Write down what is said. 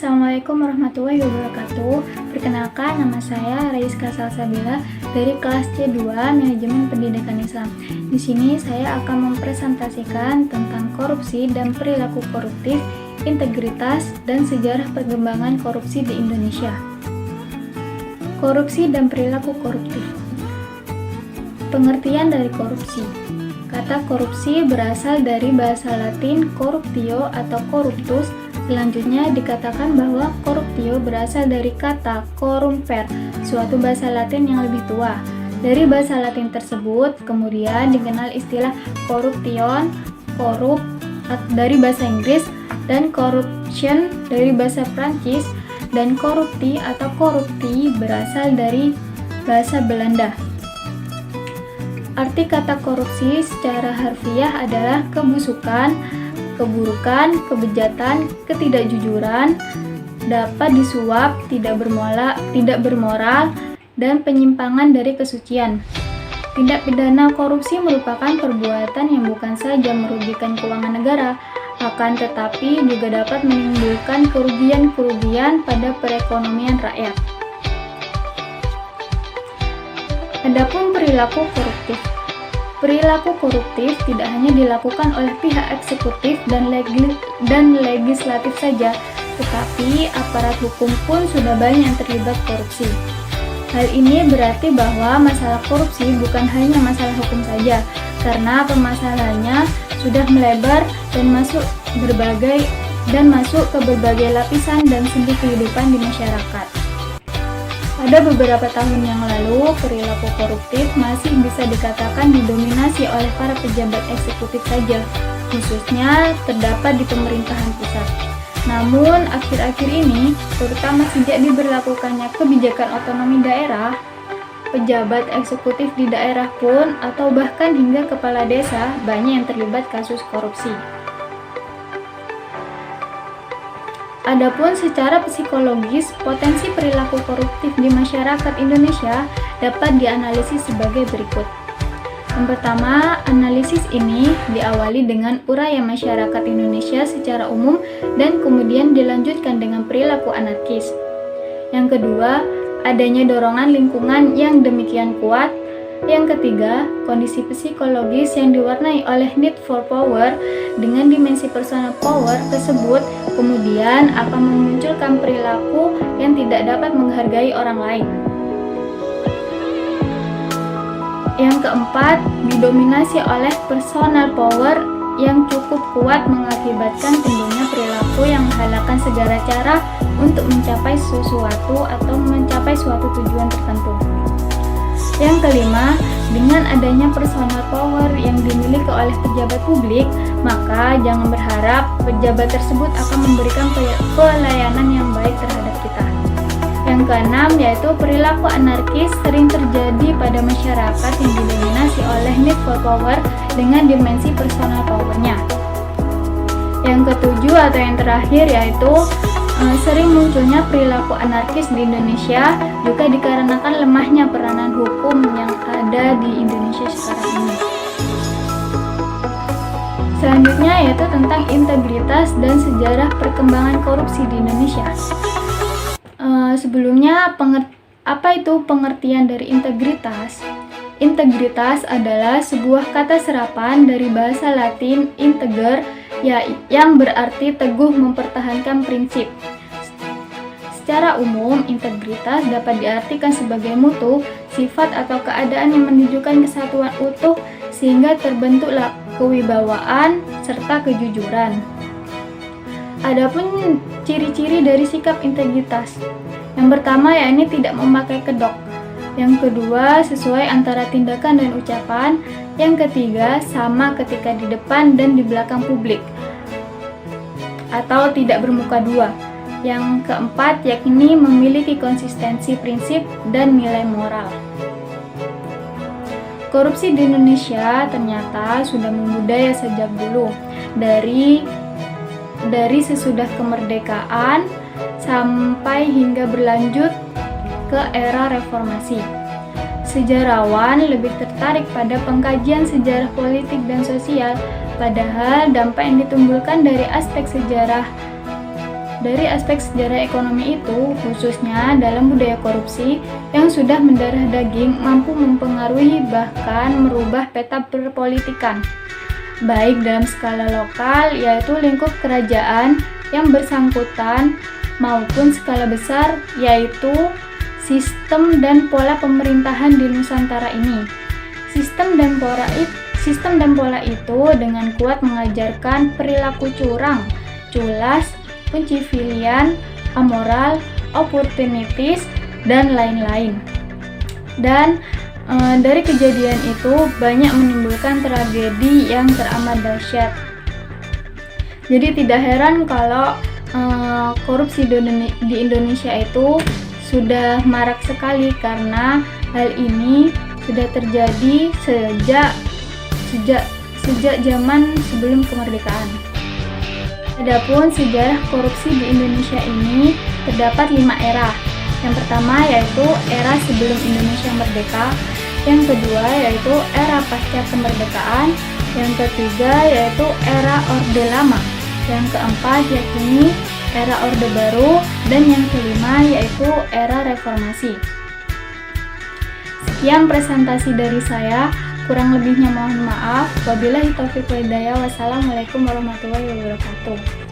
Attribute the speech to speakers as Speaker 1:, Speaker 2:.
Speaker 1: Assalamualaikum warahmatullahi wabarakatuh. Perkenalkan, nama saya Raiska Salsabila dari kelas C2 Manajemen Pendidikan Islam. Di sini saya akan mempresentasikan tentang korupsi dan perilaku koruptif, integritas, dan sejarah perkembangan korupsi di Indonesia. Korupsi dan perilaku koruptif. Pengertian dari korupsi. Kata korupsi berasal dari bahasa Latin corruptio atau corruptus. Selanjutnya dikatakan bahwa corruptio berasal dari kata corrumper, suatu bahasa Latin yang lebih tua. Dari bahasa Latin tersebut kemudian dikenal istilah corruption, korup dari bahasa Inggris, dan corruption dari bahasa Prancis, dan corrupti atau corrupti berasal dari bahasa Belanda. Arti kata korupsi secara harfiah adalah kebusukan, keburukan, kebejatan, ketidakjujuran, dapat disuap, tidak bermoral, dan penyimpangan dari kesucian. Tindak pidana korupsi merupakan perbuatan yang bukan saja merugikan keuangan negara, akan tetapi juga dapat menimbulkan kerugian-kerugian pada perekonomian rakyat. Adapun perilaku koruptif. Perilaku koruptif tidak hanya dilakukan oleh pihak eksekutif dan legislatif saja, tetapi aparat hukum pun sudah banyak yang terlibat korupsi. Hal ini berarti bahwa masalah korupsi bukan hanya masalah hukum saja, karena permasalahannya sudah melebar dan masuk ke berbagai lapisan dan sendi kehidupan di masyarakat. Pada beberapa tahun yang lalu, perilaku koruptif masih bisa dikatakan didominasi oleh para pejabat eksekutif saja, khususnya terdapat di pemerintahan pusat. Namun, akhir-akhir ini, terutama sejak diberlakukannya kebijakan otonomi daerah, pejabat eksekutif di daerah pun atau bahkan hingga kepala desa banyak yang terlibat kasus korupsi. Adapun secara psikologis, potensi perilaku koruptif di masyarakat Indonesia dapat dianalisis sebagai berikut. Yang pertama, analisis ini diawali dengan uraian masyarakat Indonesia secara umum dan kemudian dilanjutkan dengan perilaku anarkis. Yang kedua, adanya dorongan lingkungan yang demikian kuat. Yang ketiga, kondisi psikologis yang diwarnai oleh need for power dengan dimensi personal power tersebut kemudian akan memunculkan perilaku yang tidak dapat menghargai orang lain. Yang keempat, didominasi oleh personal power yang cukup kuat mengakibatkan timbulnya perilaku yang menghalalkan segala cara untuk mencapai sesuatu atau mencapai suatu tujuan tertentu. Yang kelima, dengan adanya personal power yang dimiliki oleh pejabat publik, maka jangan berharap pejabat tersebut akan memberikan pelayanan yang baik terhadap kita. Yang keenam, yaitu perilaku anarkis sering terjadi pada masyarakat yang didominasi oleh need for power dengan dimensi personal power-nya. Yang ketujuh atau yang terakhir yaitu sering munculnya perilaku anarkis di Indonesia juga dikarenakan lemahnya peranan hukum yang ada di Indonesia sekarang ini. Selanjutnya yaitu tentang integritas dan sejarah perkembangan korupsi di Indonesia. Sebelumnya, apa itu pengertian dari integritas? Integritas adalah sebuah kata serapan dari bahasa Latin integer yang berarti teguh mempertahankan prinsip. Secara umum, integritas dapat diartikan sebagai mutu, sifat atau keadaan yang menunjukkan kesatuan utuh sehingga terbentuklah kewibawaan serta kejujuran. Adapun ciri-ciri dari sikap integritas. Yang pertama yakni tidak memakai kedok. Yang kedua, sesuai antara tindakan dan ucapan. Yang ketiga, sama ketika di depan dan di belakang publik, atau tidak bermuka dua. Yang keempat, yakni memiliki konsistensi prinsip dan nilai moral. Korupsi di Indonesia ternyata sudah membudaya sejak dulu, dari sesudah kemerdekaan sampai hingga berlanjut ke era reformasi. Sejarawan lebih tertarik pada pengkajian sejarah politik dan sosial, padahal dampak yang ditimbulkan dari aspek sejarah dari aspek sejarah ekonomi itu, khususnya dalam budaya korupsi yang sudah mendarah daging, mampu mempengaruhi bahkan merubah peta perpolitikan, baik dalam skala lokal yaitu lingkup kerajaan yang bersangkutan maupun skala besar yaitu sistem dan pola pemerintahan di Nusantara ini. Sistem dan pola itu dengan kuat mengajarkan perilaku curang, culas, pencivilian, amoral, opportunities, dan lain-lain. Dan dari kejadian itu banyak menimbulkan tragedi yang teramat dahsyat. Jadi tidak heran kalau korupsi di Indonesia itu sudah marak sekali karena hal ini sudah terjadi sejak zaman sebelum kemerdekaan. Adapun sejarah korupsi di Indonesia ini terdapat 5 era. Yang pertama yaitu era sebelum Indonesia merdeka, yang kedua yaitu era pasca kemerdekaan, yang ketiga yaitu era Orde Lama, yang keempat yakni era Orde Baru, dan yang kelima yaitu era Reformasi. Sekian presentasi dari saya, kurang lebihnya mohon maaf. Wabillahi taufiq wal hidayah. Wassalamualaikum warahmatullahi wabarakatuh.